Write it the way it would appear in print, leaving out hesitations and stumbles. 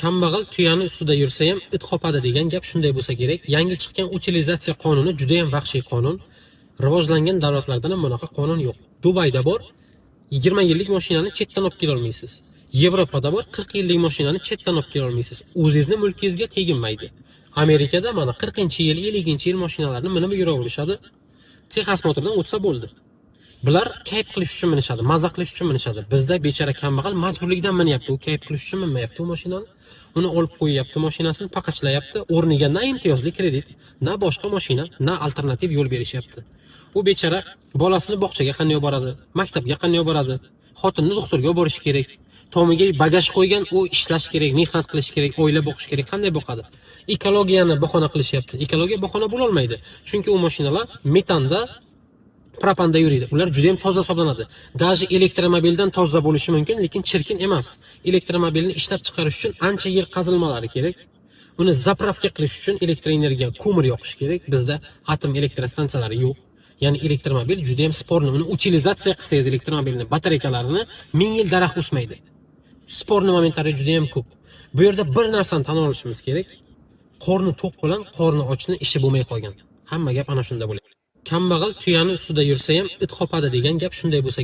Kambag'al tuyani ustida yursa ham it qopadi degan gap shunday bo'lsa kerak. Yangi chiqqan utilizatsiya qonuni juda ham vahshiy qonun. Rivojlangan davlatlarda ham bunaqa qonun yo'q. Dubayda bor 20 yillik mashinani chetdan olib kela olmaysiz. Yevropada bor 40 yillik mashinani chetdan olib kela olmaysiz. O'zingizning mulkingizga teginmaydi. Amerikada mana 40-yil, 50-yil mashinalarni minib yuraverishadi. Texas motordan o'tsa bo'ldi. Bular kayf qilish uchun minishadi, mazza qilish uchun minishadi. Bizda bechara kambag'al majburlikdan minyapti. U kayf qilish uchun minmayapti u mashinani. Uni olib qo'yyapti, mashinasini paqachlayapti. O'rniga na imtiyozli kredit, na boshqa mashina, na alternativ yo'l berishyapti. U bechara bolasini bog'chaga qanday boradi, maktabga qanday boradi, xotinni doktorga borish kerak. Tomiga bagaj qo'ygan, u ishlash kerak, mehnat qilish kerak, oila boqish kerak, qanday boqadi? Ekologiyani bahona qilishyapti. Ekologiya bahona bo'la olmaydi. Chunki u mashinalar metanda, propanda yuradi. Ular juda ham toza hisoblanadi. Даже elektromobildan toza bo'lishi mumkin, lekin chirkin emas. Elektromobilni ishlab chiqarish uchun ancha yer qazilmalari kerak. Uni zapravka qilish uchun elektr energiya, ko'mir yoqish kerak. Bizda atom elektrostansiyalari yo'q. Ya'ni elektromobil juda ham sporni, uni utilizatsiya qilsangiz elektromobilni batareykalarini 1000 yil daraxt o'smaydi. Sporni momentlari juda ham ko'p. Bu yerda bir narsani tan olishimiz kerak. Qorni to'q bilan qorni ochni ishi bo'lmay qolgan. Hamma gap ana shunda bo'ladi. Kambag'al tuyani ustida yursa ham it qopadi degan gap shunday bo'lsa